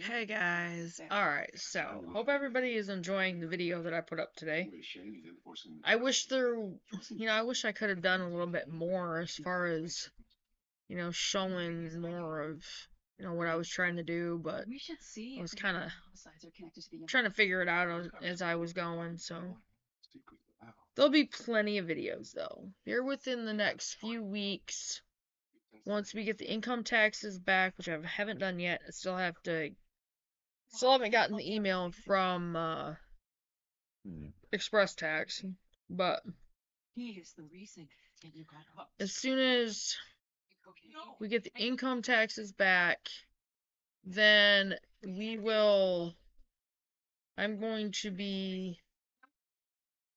Hey guys. Alright, so hope everybody is enjoying the video that I put up today. I wish I wish I could have done a little bit more as far as, showing more of, what I was trying to do, but I was kind of trying to figure it out as I was going, so there'll be plenty of videos though. Here within the next few weeks, once we get the income taxes back, which I haven't done yet. I still haven't gotten the email from Express Tax, but as soon as we get the income taxes back, then I'm going to be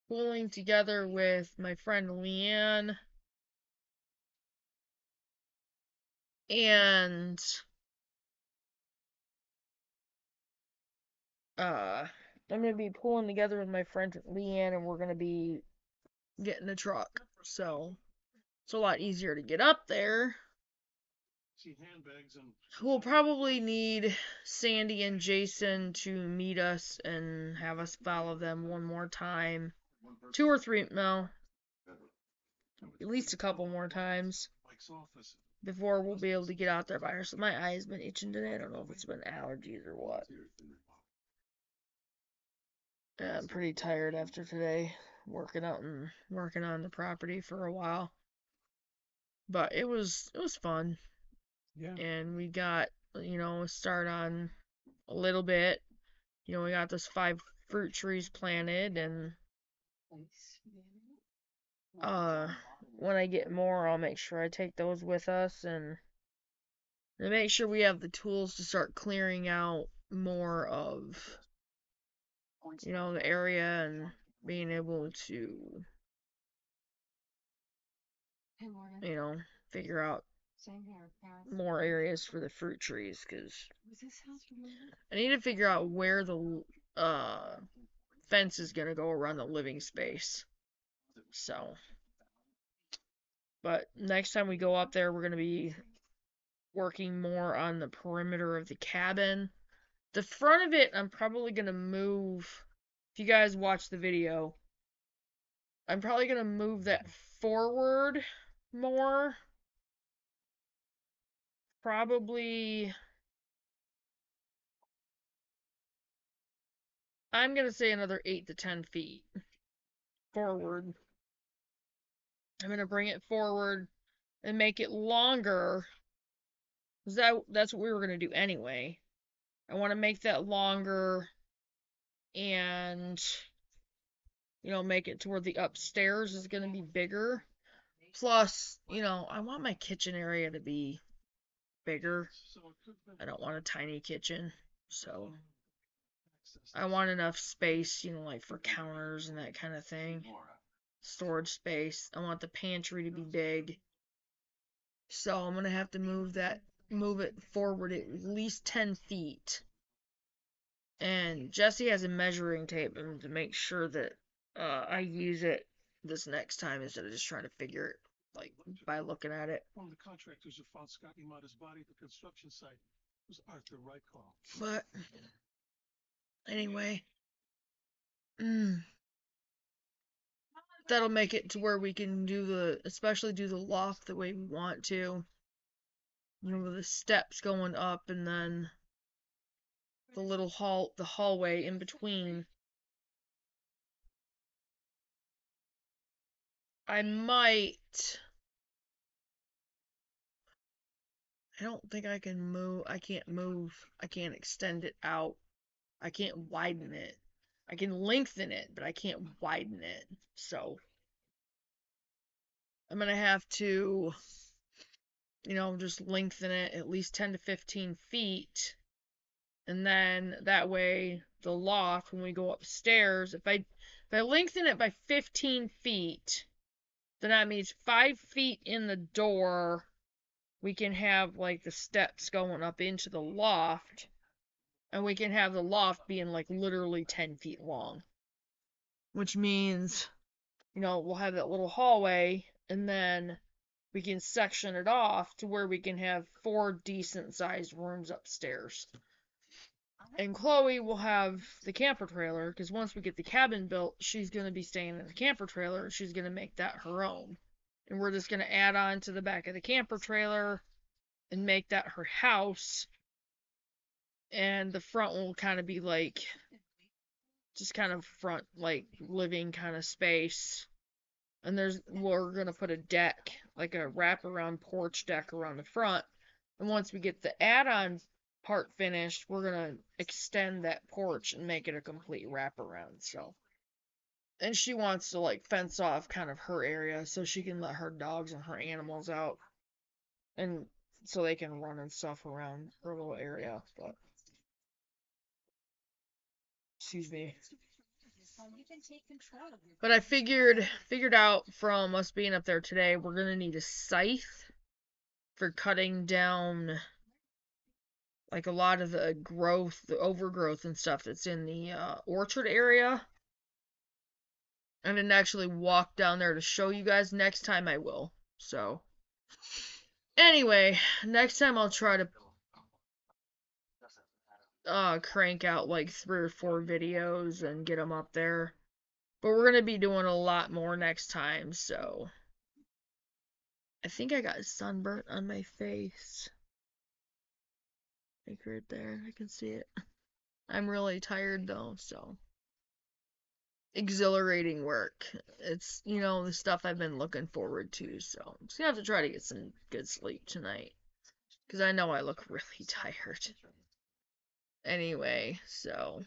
pulling together with my friend Leanne and I'm gonna be pulling together with my friend Leanne, and we're gonna be getting a truck. So it's a lot easier to get up there. We'll probably need Sandy and Jason to meet us and have us follow them one more time. Two or three, no, at least a couple more times before we'll be able to get out there by ourselves. My eye's been itching today. I don't know if it's been allergies or what. Yeah, I'm pretty tired after today, working on the property for a while. But it was fun. Yeah. And we got, a start on a little bit. We got those 5 fruit trees planted, and when I get more, I'll make sure I take those with us and make sure we have the tools to start clearing out more of, the area and being able to, figure out more areas for the fruit trees, because I need to figure out where the fence is going to go around the living space. So, but next time we go up there, we're going to be working more on the perimeter of the cabin. The front of it, I'm probably going to move. If you guys watch the video, I'm probably going to move that forward more. Probably, I'm going to say another 8 to 10 feet forward. I'm going to bring it forward and make it longer. Because that's what we were going to do anyway. I want to make that longer and, make it to where the upstairs is going to be bigger. Plus, I want my kitchen area to be bigger. I don't want a tiny kitchen. So, I want enough space, like for counters and that kind of thing. Storage space. I want the pantry to be big. So, I'm going to have to move it forward at least 10 feet. And Jesse has a measuring tape to make sure that I use it this next time instead of just trying to figure it like by looking at it. One of the contractors who found Scott Yamada's body at the construction site was Arthur Rycall. But anyway, that'll make it to where we can especially do the loft the way we want to. With the steps going up and then the hallway in between. I don't think I can move. I can't move. I can't extend it out. I can't widen it. I can lengthen it, but I can't widen it. So I'm gonna have to, just lengthen it at least 10 to 15 feet. And then that way, the loft, when we go upstairs, if I lengthen it by 15 feet, then that means 5 feet in the door, we can have like the steps going up into the loft, and we can have the loft being like literally 10 feet long, which means, we'll have that little hallway, and then we can section it off to where we can have 4 decent sized rooms upstairs. And Chloe will have the camper trailer, because once we get the cabin built, she's going to be staying in the camper trailer. She's going to make that her own. And we're just going to add on to the back of the camper trailer and make that her house. And the front will kind of be like, just kind of front, like, living kind of space. And we're going to put a deck, like a wraparound porch deck around the front. And once we get the add-on part finished, we're going to extend that porch and make it a complete wraparound. So, and she wants to like fence off kind of her area so she can let her dogs and her animals out, and so they can run and stuff around her little area. But excuse me. But I figured out from us being up there today, we're gonna need a scythe for cutting down like a lot of the growth, the overgrowth and stuff that's in the orchard area. I didn't actually walk down there to show you guys. Next time I will. So, anyway, next time I'll try to crank out like 3 or 4 videos and get them up there. But we're going to be doing a lot more next time, so. I think I got sunburnt on my face. Like right there, I can see it. I'm really tired though, so. Exhilarating work. It's, the stuff I've been looking forward to, so I'm just gonna have to try to get some good sleep tonight. Because I know I look really tired. Anyway, so.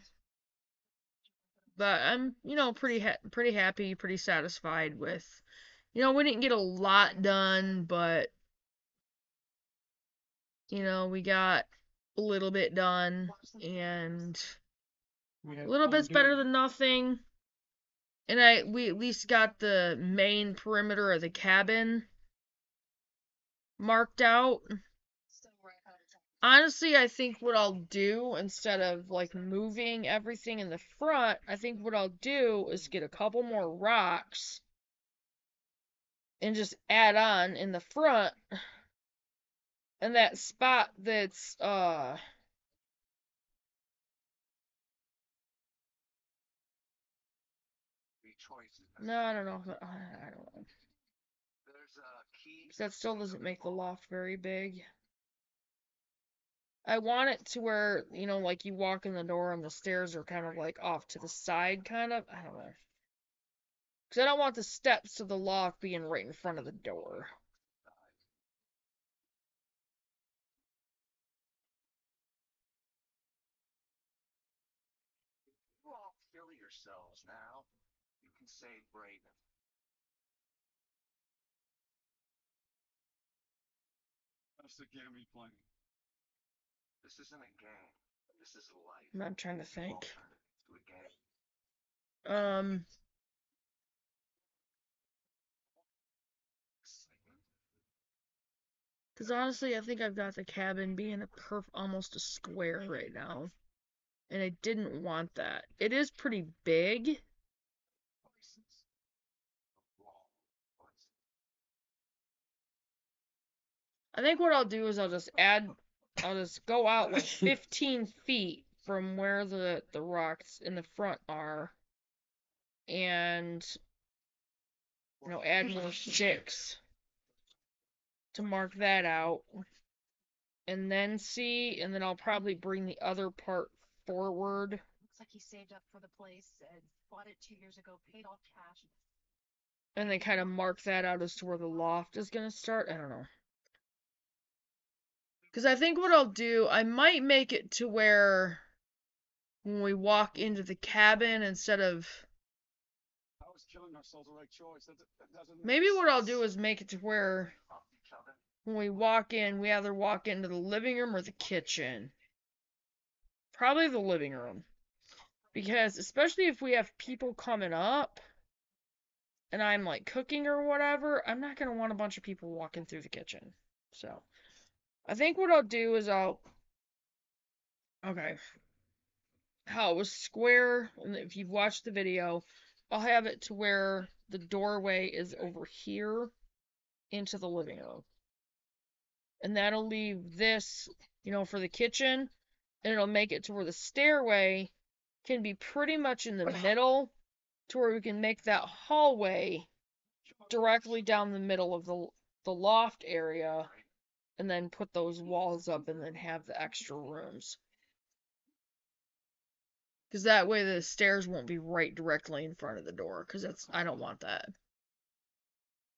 But I'm, pretty happy, pretty satisfied with. We didn't get a lot done, but. We got a little bit done, and a little bit's better than nothing. And we at least got the main perimeter of the cabin marked out. Honestly, I think what I'll do, instead of like moving everything in the front, I think what I'll do is get a couple more rocks and just add on in the front. And that spot that's no, I don't know. I don't know. That still doesn't make the loft very big. I want it to where, like you walk in the door and the stairs are kind of like off to the side, kind of. I don't know. Because I don't want the steps to the loft being right in front of the door. You all kill yourselves now. You can save Braden. That's the game we playing. This isn't a game. This is life. I'm trying to think. Um. Because honestly, I think I've got the cabin being almost a square right now. And I didn't want that. It is pretty big. I think what I'll do is I'll just go out like 15 feet from where the rocks in the front are. And, add more sticks to mark that out. And then I'll probably bring the other part forward. Looks like he saved up for the place and bought it 2 years ago, paid all cash. And then kind of mark that out as to where the loft is going to start. I don't know. Because I think what I'll do, I might make it to where when we walk into the cabin, instead of... Maybe what I'll do is make it to where when we walk in, we either walk into the living room or the kitchen. Probably the living room. Because especially if we have people coming up and I'm like cooking or whatever, I'm not going to want a bunch of people walking through the kitchen. So, I think what I'll do is okay, how it was square, and if you've watched the video, I'll have it to where the doorway is over here, into the living room. And that'll leave this, for the kitchen, and it'll make it to where the stairway can be pretty much in the middle, to where we can make that hallway directly down the middle of the loft area, and then put those walls up and then have the extra rooms. Because that way the stairs won't be right directly in front of the door, because I don't want that.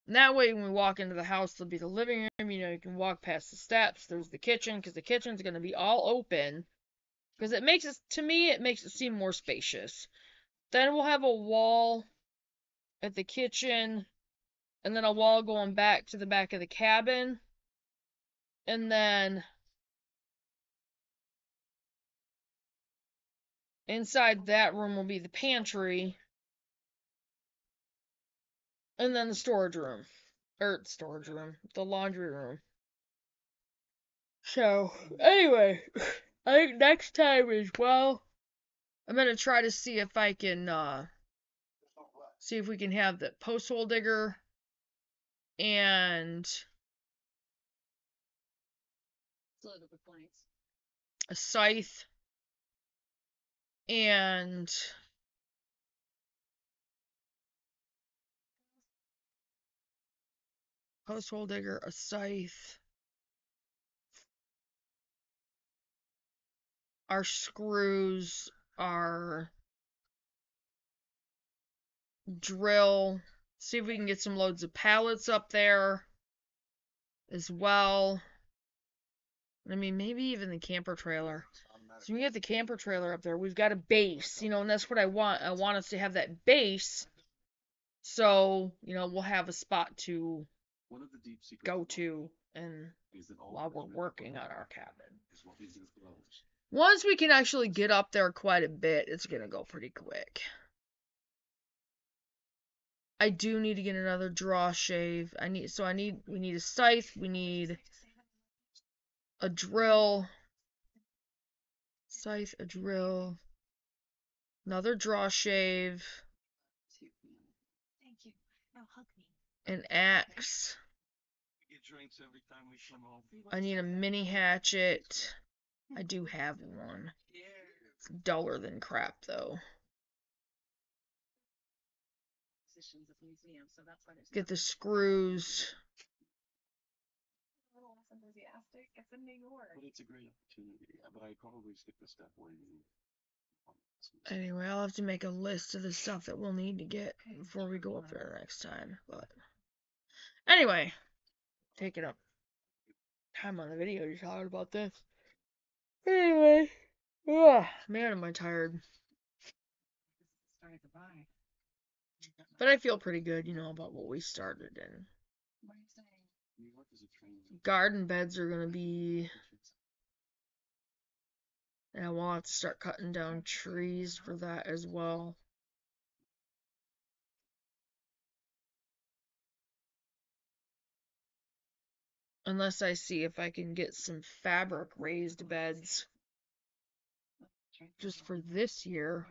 And that way when we walk into the house, there'll be the living room, you can walk past the steps, there's the kitchen, because the kitchen's going to be all open. Because it makes it seem more spacious. Then we'll have a wall at the kitchen, and then a wall going back to the back of the cabin. And then inside that room will be the pantry. And then the storage room. The laundry room. So, anyway, I think next time as well, I'm going to try to see if I can, see if we can have the post hole digger and a scythe and post hole digger, a scythe, our screws, our drill, see if we can get some loads of pallets up there as well. I mean, maybe even the camper trailer. So we get the camper trailer up there. We've got a base, and that's what I want. I want us to have that base. So, we'll have a spot to go to and while we're working on our cabin. Once we can actually get up there quite a bit, it's going to go pretty quick. I do need to get another draw shave. We need a scythe, we need a drill. Scythe, a drill. Another draw shave. Thank you. Now hug me. An axe. I need a mini hatchet. I do have one. It's duller than crap, though. Get the screws. Enthusiastic. It's in New York. But it's a great opportunity. But I probably skip the step where you. Anyway, I'll have to make a list of the stuff that we'll need to get before we go up there next time. But anyway, taking up time on the video to talk about this. Anyway, man, am I tired. But I feel pretty good, about what we started in. Garden beds are gonna be, and we'll have to start cutting down trees for that as well. Unless I see if I can get some fabric raised beds just for this year.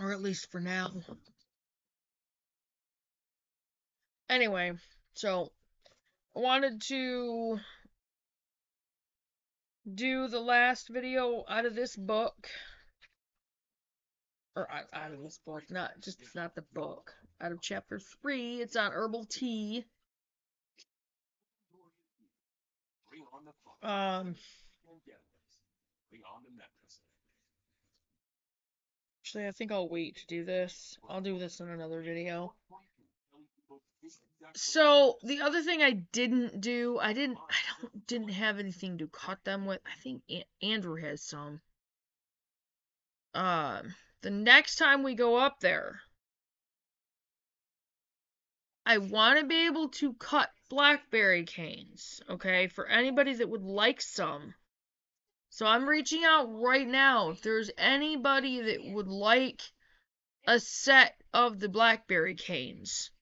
Or at least for now. Anyway, so I wanted to do the last video out of this book. Or out of this book, not the book. Out of chapter 3, it's on herbal tea. Actually, I think I'll wait to do this. I'll do this in another video. So, the other thing I didn't do, I didn't have anything to cut them with. I think Andrew has some. The next time we go up there, I want to be able to cut blackberry canes, okay, for anybody that would like some. So I'm reaching out right now. If there's anybody that would like a set of the blackberry canes.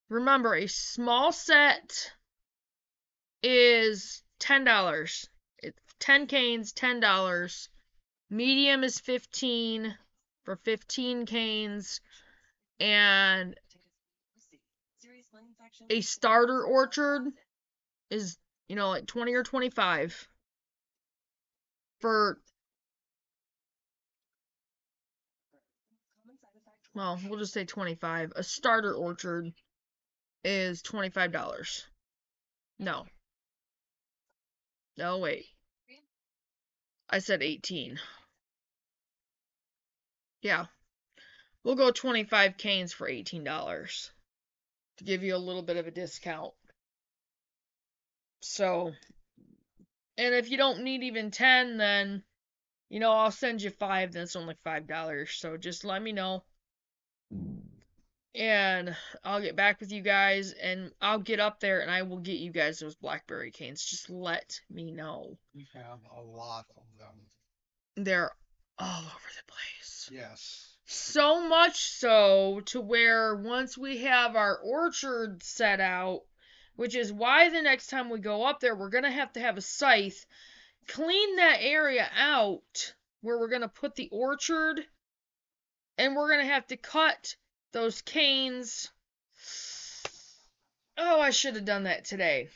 Remember, a small set is $10. It's 10 canes, $10. Medium is 15 for 15 canes, and a starter orchard is, like 20 or 25 for, well, we'll just say 25. A starter orchard is $25. No. No, wait. I said 18. Yeah. We'll go 25 canes for $18 to give you a little bit of a discount. So, and if you don't need even 10, then, I'll send you 5, then it's only $5. So just let me know. And I'll get back with you guys, and I'll get up there and I will get you guys those blackberry canes. Just let me know. We have a lot of them. They're all over the place. Yes. So much so to where once we have our orchard set out, which is why the next time we go up there, we're going to have a scythe, clean that area out where we're going to put the orchard, and we're going to have to cut those canes. Oh, I should have done that today.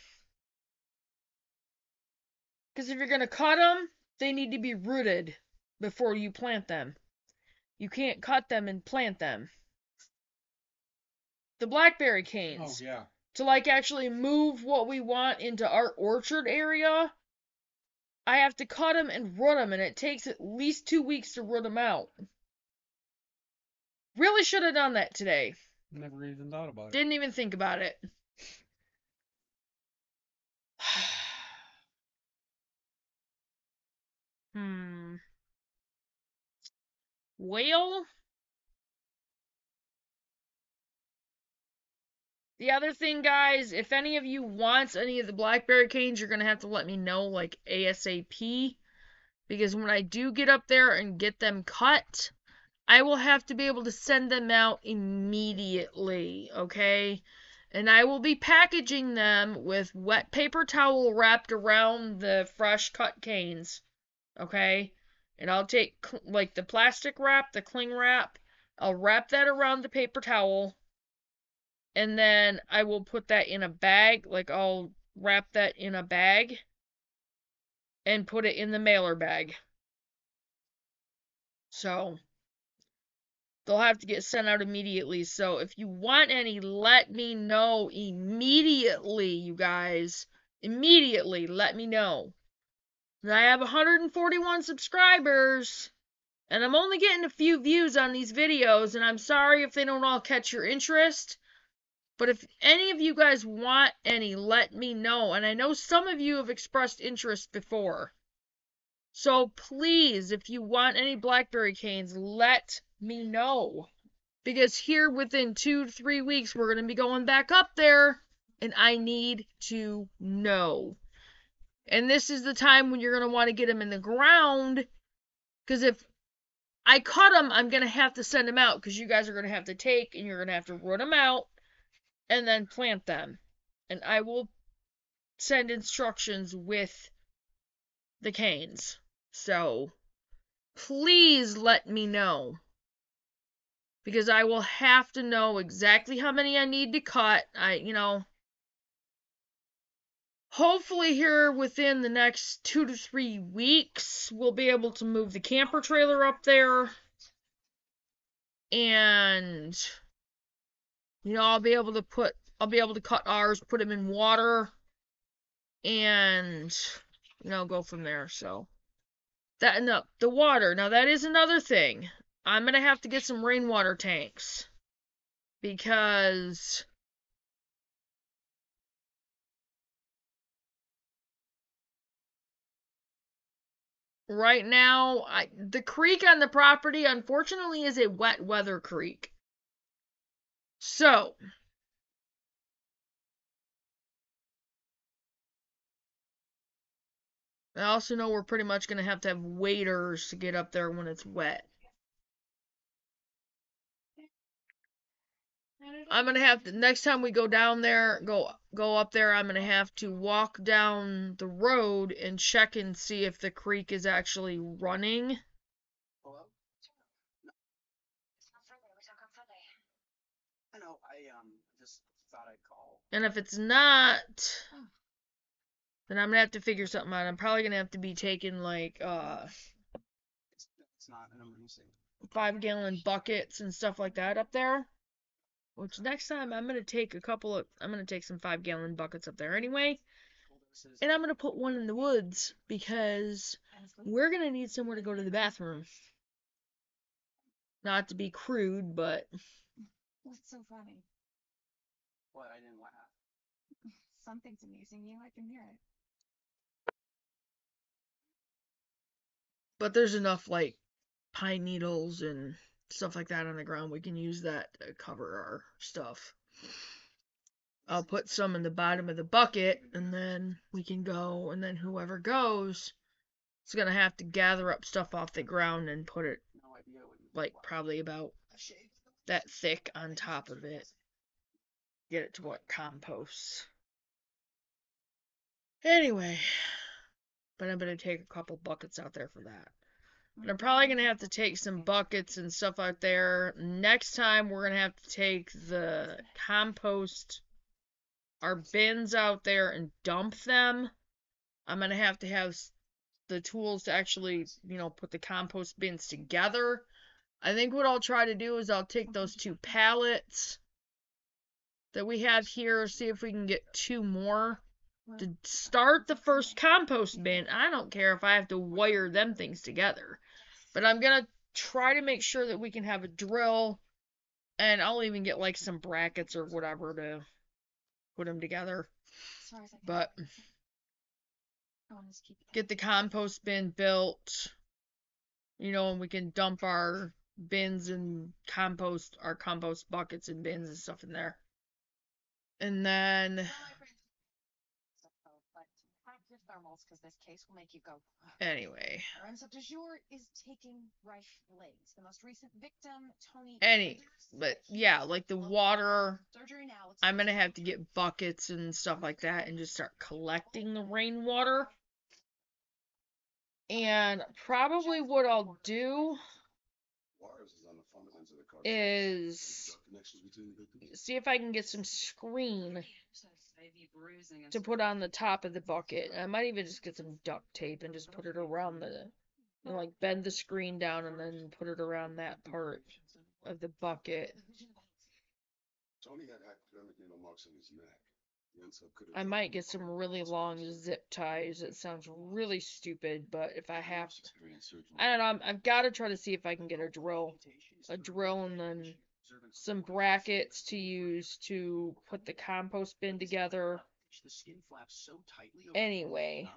Because if you're going to cut them, they need to be rooted before you plant them. You can't cut them and plant them. The blackberry canes. Oh, yeah. To actually move what we want into our orchard area, I have to cut them and root them, and it takes at least 2 weeks to root them out. Really should have done that today. Never even thought about it. Didn't even think about it. Well, the other thing, guys, if any of you wants any of the blackberry canes, you're going to have to let me know, ASAP. Because when I do get up there and get them cut, I will have to be able to send them out immediately, okay? And I will be packaging them with wet paper towel wrapped around the fresh cut canes, okay? And I'll take, the plastic wrap, the cling wrap, I'll wrap that around the paper towel, and then I will put that in a bag, I'll wrap that in a bag, and put it in the mailer bag. So, they'll have to get sent out immediately. So if you want any, let me know immediately, you guys. Immediately, let me know. I have 141 subscribers, and I'm only getting a few views on these videos, and I'm sorry if they don't all catch your interest. But if any of you guys want any, let me know. And I know some of you have expressed interest before. So please, if you want any blackberry canes, let me know. Because here within 2 to 3 weeks, we're going to be going back up there, and I need to know. And this is the time when you're going to want to get them in the ground, because if I cut them, I'm going to have to send them out, because you guys are going to have to take, and you're going to have to root them out, and then plant them. And I will send instructions with the canes. So, please let me know. Because I will have to know exactly how many I need to cut. Hopefully here within the next 2 to 3 weeks, we'll be able to move the camper trailer up there. And, I'll be able to cut ours, put them in water, and, go from there. So, the water. Now, that is another thing. I'm going to have to get some rainwater tanks. Because right now, the creek on the property, unfortunately, is a wet weather creek. So, I also know we're pretty much going to have waders to get up there when it's wet. I'm going to have to, next time we go down there, go up there, I'm going to have to walk down the road and check and see if the creek is actually running. Just thought I'd call. And if it's not, then I'm gonna have to figure something out. I'm probably gonna have to be taking like It's not an emergency. 5-gallon buckets and stuff like that up there. Which next time I'm gonna take some 5-gallon buckets up there anyway. And I'm gonna put one in the woods because we're gonna need somewhere to go to the bathroom. Not to be crude, but What's so funny? What? I didn't laugh. Something's amusing you. I can hear it. there's enough like pine needles and stuff like that on the ground. We can use that to cover our stuff. I'll put some in the bottom of the bucket, and then we can go, and then whoever goes is gonna have to gather up stuff off the ground and put it like probably about that thick on top of it. Get it to what composts. Anyway, but I'm gonna take a couple buckets out there for that. But I'm probably gonna have to take some buckets and stuff out there. Next time we're gonna have to take the compost, our bins out there and dump them. I'm gonna have the tools to actually, put the compost bins together. I think what I'll try to do is I'll take those 2 pallets that we have here, see if we can get 2 more to start the first compost bin. I don't care if I have to wire them things together, but I'm gonna try to make sure that we can have a drill, and I'll even get like some brackets or whatever to put them together. But get the compost bin built, and we can dump our bins and our compost buckets and bins and stuff in there. And then thermals because this case will make you go. Anyway. Our insult du jour is taking right legs. The most recent victim, Tony. But yeah, like the water, I'm gonna have to get buckets and stuff like that and just start collecting the rainwater. And probably what I'll do is see if I can get some screen to put on the top of the bucket. I might even just get some duct tape and just put it around like bend the screen down and then put it around that part of the bucket. Tony had academic needle marks in his neck. I might get some really long zip ties. It sounds really stupid, but if I have to, I don't know. I've got to try to see if I can get a drill and then some brackets to use to put the compost bin together. Anyway,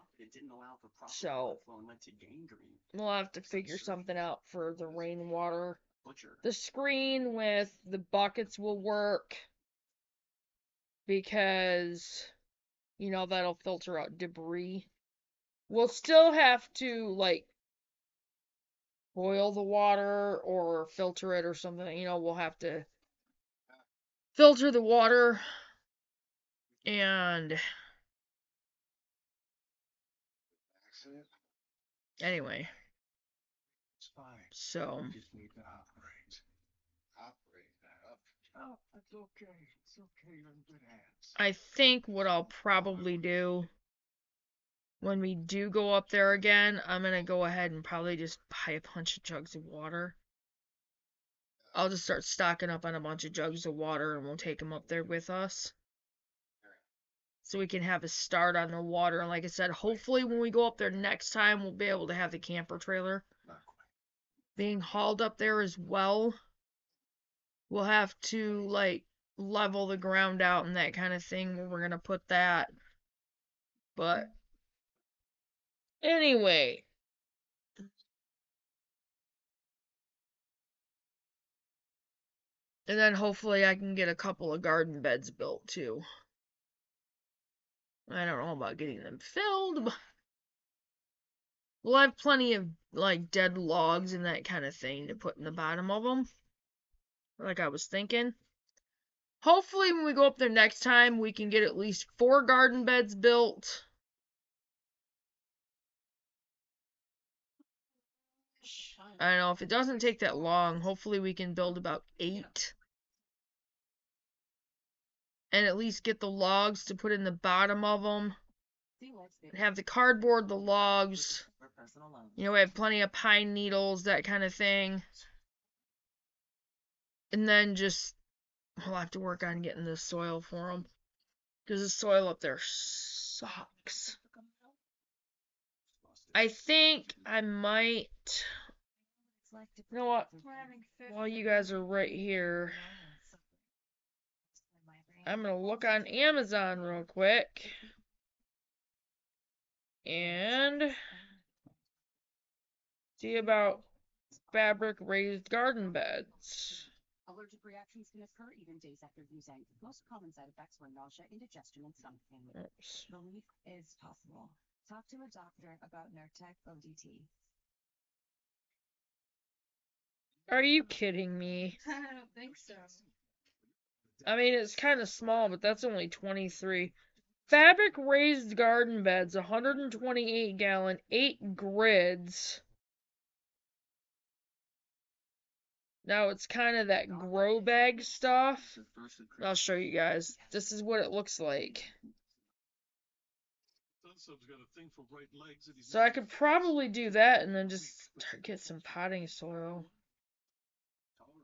so we'll have to figure something out for the rainwater. The screen with the buckets will work because, that'll filter out debris. We'll still have to, like, boil the water or filter it or something. We'll have to filter the water. And anyway, so Oh, that's okay. It's okay. You're in good hands. I think what I'll probably do when we do go up there again, I'm gonna go ahead and probably just buy a bunch of jugs of water. I'll just start stocking up on a bunch of jugs of water and we'll take them up there with us. So we can have a start on the water. And like I said, hopefully when we go up there next time, we'll be able to have the camper trailer being hauled up there as well. We'll have to, like, level the ground out and that kind of thing where we're going to put that. But anyway. And then hopefully I can get a couple of garden beds built too. I don't know about getting them filled, but we'll have plenty of, like, dead logs and that kind of thing to put in the bottom of them. Like I was thinking. Hopefully when we go up there next time, we can get at least 4 garden beds built. I don't know, if it doesn't take that long, hopefully we can build about 8. and at least get the logs to put in the bottom of them. See what's there. Have the cardboard, the logs. For personal loans. You know, we have plenty of pine needles, that kind of thing. And then just, we'll have to work on getting the soil for them. Because the soil up there sucks. I think I might, you know what, while you guys are right here, I'm going to look on Amazon real quick. And see about fabric raised garden beds. Allergic reactions can occur even days after using. Most common side effects were nausea, indigestion, and stomach pain. Oops. Relief is possible. Talk to a doctor about Nurtec ODT. Are you kidding me? I don't think so. I mean, it's kind of small, but that's only 23. Fabric raised garden beds, 128 gallon, 8 grids. Now it's kind of that grow bag stuff. I'll show you guys. This is what it looks like. So I could probably do that and then just get some potting soil.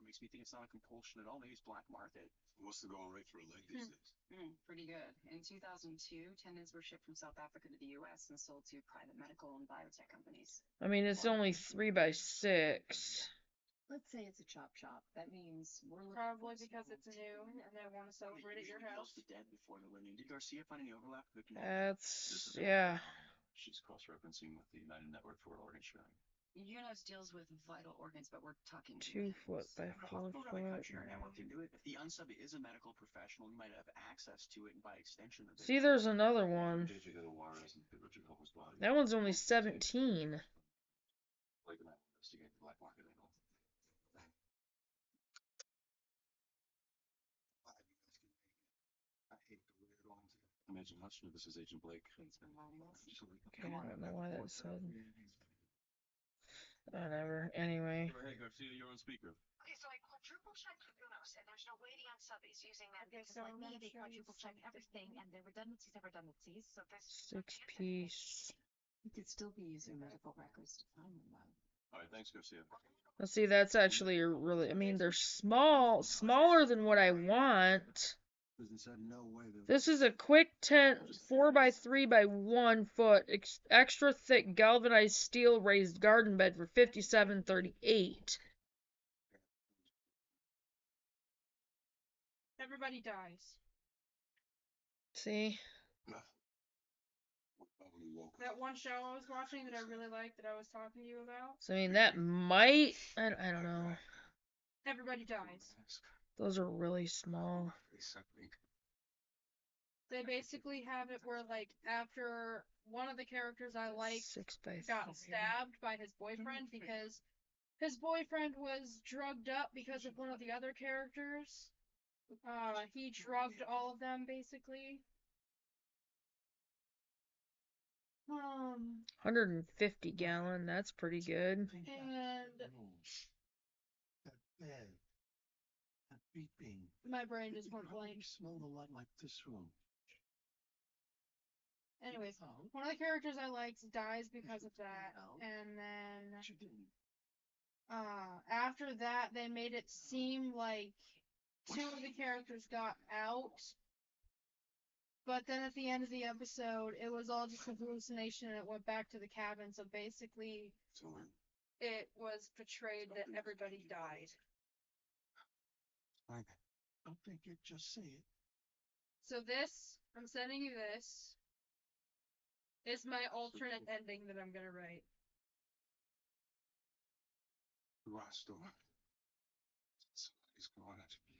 Makes me think it's not a compulsion at all. Maybe it's black market. What's the going rate for a leg these days? Pretty good. In 2002, tendons were shipped from South Africa to the U.S. and sold to private medical and biotech companies. I mean, it's only 3 by 6. Let's say it's a chop shop. That means we're looking Probably for because it's new and they want to celebrate at your house. Dead before the living. Did Garcia find any overlap? That's, yeah. She's cross-referencing with the United Network for Organ Sharing. UNOS deals with vital organs, but we're talking 2 foot by 4 foot. If the unsub is a medical professional, you might have access to it, and by extension of it. See, there's another one. That one's only 17. Like an investigate the black market angle. I hate the weird ones. Imagine how sure this is Agent Blake. Okay, I don't know why that said. Whatever. Anyway. Go ahead, Garcia, you're on speaker. Okay, so I quadruple checked UNOS and there's no waiting on subbies using that. Okay, because so like I'm me, gonna they show you quadruple check everything and the redundancies are redundancies. so this 6 piece. You could still be using medical records to find them though. All right, thanks, Garcia. Let's see, that's actually a really, I mean, they're small, smaller than what I want. This is a quick tent, 4 by 3 by 1 foot, extra thick galvanized steel raised garden bed for $57.38. Everybody dies. See? That one show I was watching that I really liked that I was talking to you about. So I mean, that might, I don't know. Everybody dies. Those are really small. They basically have it where, like, after one of the characters I liked 6 by 3. got stabbed by his boyfriend because his boyfriend was drugged up because of one of the other characters. He drugged all of them, basically. 150 gallon, that's pretty good. And That bed. That beeping. my brain just went blank. Smelled a lot like this room. Anyways, one of the characters I liked dies because of that, and then But you didn't. after that they made it seem like 2 of the characters got out, but then at the end of the episode it was all just a hallucination and it went back to the cabin, so basically it was portrayed that everybody died. I don't think it. Just say it. So this, I'm sending you this, is my alternate ending that I'm gonna write. Garage door. Somebody's going at me.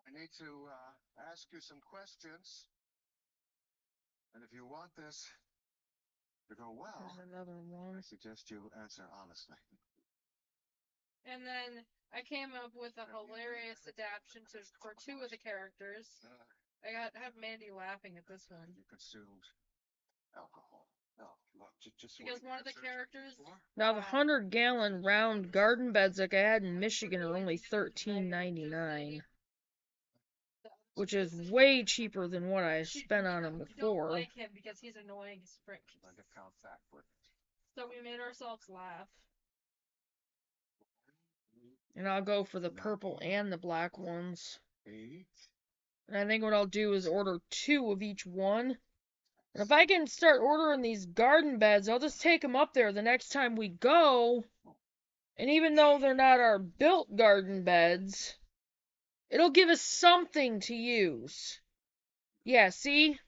I need to ask you some questions. And if you want this to go well, There's another I one. suggest you answer honestly. And then I came up with a hilarious adaptation for 2 of the characters. I have Mandy laughing at this one. You consumed alcohol. No, look, just Because one of the characters. Now the 100-gallon round garden beds like I had in Michigan are only $13.99, which is way cheaper than what I spent on them We before. don't like him because he's annoying as frick. like a count fact for So we made ourselves laugh. And I'll go for the purple and the black ones. 8. And I think what I'll do is order 2 of each one. And if I can start ordering these garden beds, I'll just take them up there the next time we go. And even though they're not our built garden beds, it'll give us something to use. Yeah, see?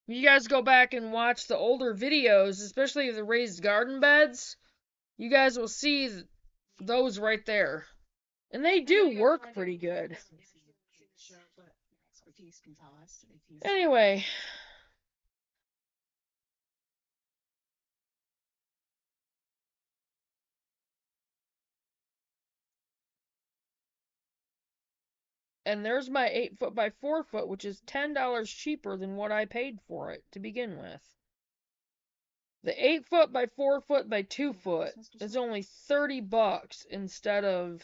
You guys go back and watch the older videos, especially the raised garden beds, you guys will see those right there. And they do work pretty good. Expertise can tell us if he's Anyway. And there's my 8 foot by 4 foot, which is $10 cheaper than what I paid for it to begin with. The 8 foot by 4 foot by 2 foot is only $30 instead of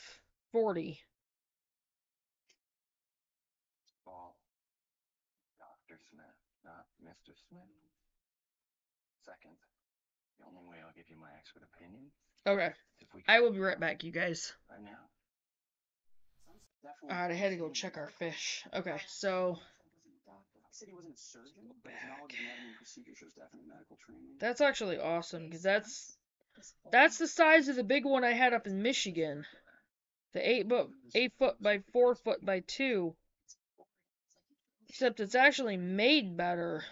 40. Ball. Dr. Smith, not Mr. Smith. Second, the only way I'll give you my expert opinion Okay. is if we I will be right back, you guys. right now. Alright, I had to go check our fish. Okay, so Said he wasn't a surgeon, but his knowledge of anatomy and procedure shows definite medical training. that's actually awesome because that's the size of the big one I had up in Michigan. The 8 foot by 4 foot by 2. Except it's actually made better.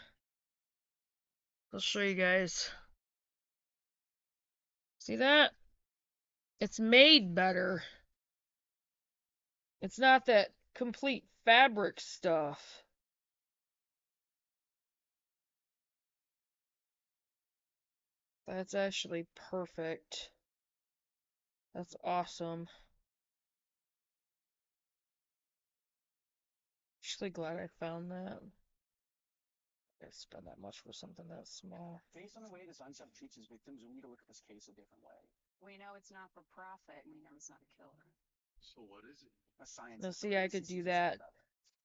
I'll show you guys. See that? It's made better. It's not that complete fabric stuff. That's actually perfect. That's awesome. Actually glad I found that. I spend that much for something that small. Based on the way this unsub treats his victims, we need to look at this case a different way. We know it's not for profit, and we know it's not a killer. So what is it? A science. Now see, I could do that.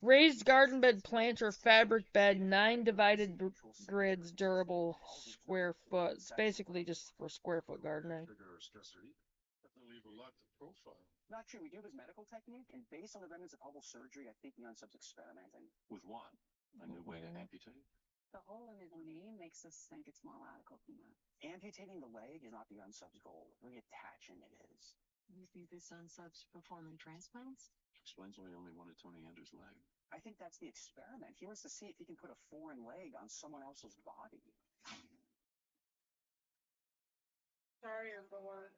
Raised garden bed planter fabric bed, 9 divided grids, durable, square foot. It's basically just for square foot gardening. Trigger or stressor either. Definitely leave a lot to profile. Not true. We do his medical technique, and based on the remnants of Hubble surgery, I think the unsub's experimenting. With what? A new way to amputate? The hole in his knee makes us think it's more radical than that. Amputating the leg is not the unsub's goal. Reattaching it is. You think this unsub's performing transplants? Explains why he only wanted Tony Andrews' leg. I think that's the experiment. He wants to see if he can put a foreign leg on someone else's body. Sorry, you're bored.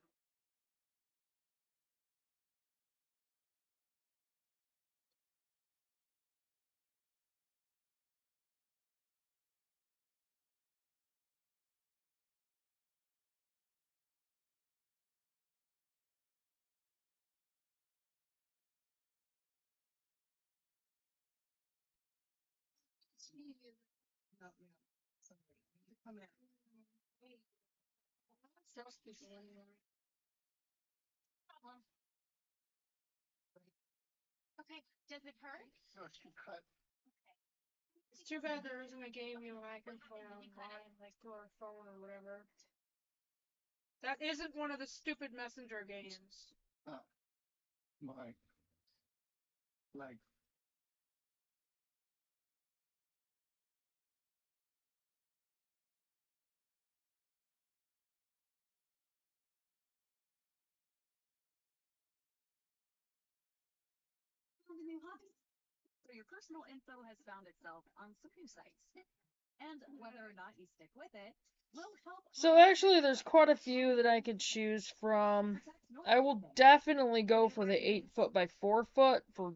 Okay, does it hurt? No, she cut. It's too bad there isn't a game you and I can play online, like to our phone or whatever. That isn't one of the stupid messenger games. My leg. So your personal info has found itself on some new sites. And whether or not you stick with it will help. So actually there's quite a few that I could choose from. I will definitely go for the 8 foot by 4 foot for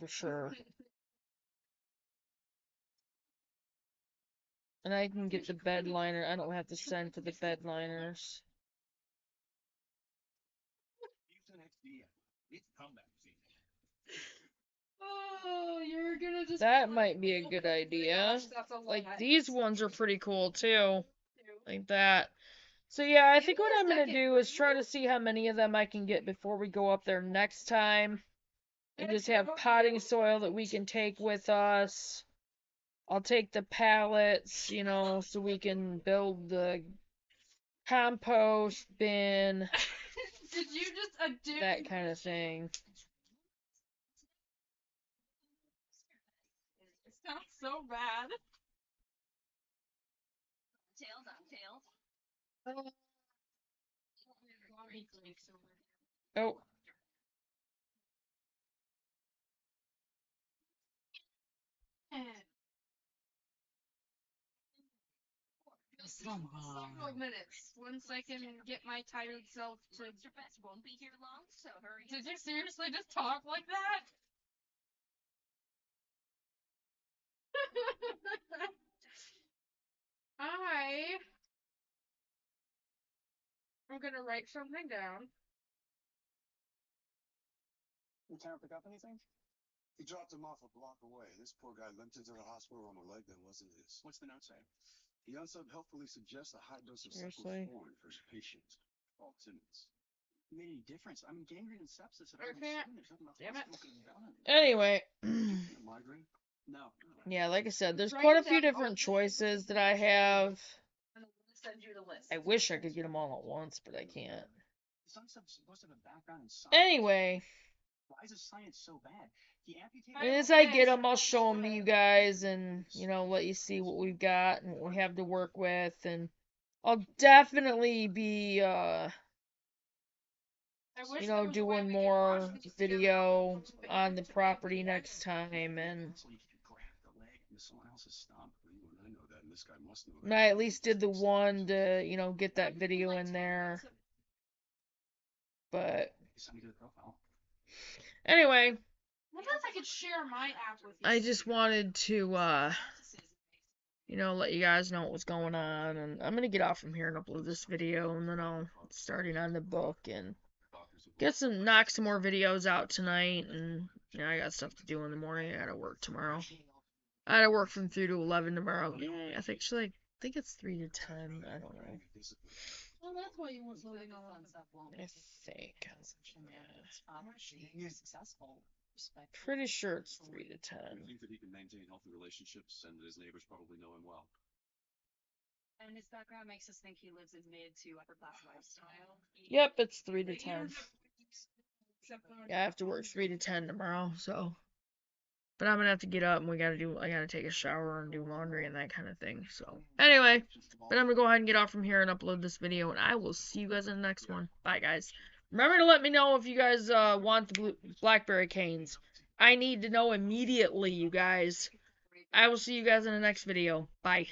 sure. And I can get the bed liner. I don't have to send for the bed liners. Use an XD. It's comeback season. Oh, you're gonna just. That might be a good idea. That's a Like, lot. these ones are pretty cool, too. Like that. So, yeah, I think what I'm going to do is try to see how many of them I can get before we go up there next time. And just have potting soil that we can take with us. I'll take the pallets, you know, so we can build the compost bin, Did you just do that kind of thing. It sounds so bad. Tails on tails. Oh. Several minutes once I can get my tired self to. Mr. Best won't be here long, so hurry. Did you seriously just talk like that? I'm gonna write something down. Did Tanner pick up anything? He dropped him off a block away. This poor guy limped into the hospital on a leg that wasn't his. What's the note say? He unhelpfully suggests a high dose of Seriously? cephalosporin for his patient, Paul Timmons. It made any difference? I mean, gangrene and sepsis. I can't. There's nothing the Damn it. hospital could have done. Anyway. A migraine? No. Yeah, like I said, there's Write quite a it few down. different choices that I have. I'm gonna send you the list. I wish I could get them all at once, but I can't. His son's supposed to have a background in science. Anyway, Why is his science so bad? He amputated. as I get them, I'll show them to you guys and, you know, let you see what we've got and what we have to work with. And I'll definitely be, you know, doing more video on the property next time. And So you could grab the leg into someone else's stump. You and I know that, and this guy must know I at least did the one to, you know, get that video in there. But Send me to the profile. anyway, What if I could share my app with you? I just wanted to, you know, let you guys know what was going on. And I'm going to get off from here and upload this video. And then I'll starting on the book and knock some more videos out tonight. And, you know, I got stuff to do in the morning. I got to work tomorrow. I got to work from 3 to 11 tomorrow. Yeah, I think it's 3 to 10. I don't know. Well, that's why you weren't living on. I think. You're successful. Pretty sure it's 3 to 10. I think that he can maintain healthy relationships, and that his neighbors probably know him well. And his background makes us think he lives in mid to upper class lifestyle. Yep, it's 3 to 10. Yeah, I have to work 3 to 10 tomorrow, so. But I'm gonna have to get up and I gotta take a shower and do laundry and that kind of thing, so. Anyway, but I'm gonna go ahead and get off from here and upload this video, and I will see you guys in the next one. Bye, guys. Remember to let me know if you guys want the blackberry canes. I need to know immediately, you guys. I will see you guys in the next video. Bye.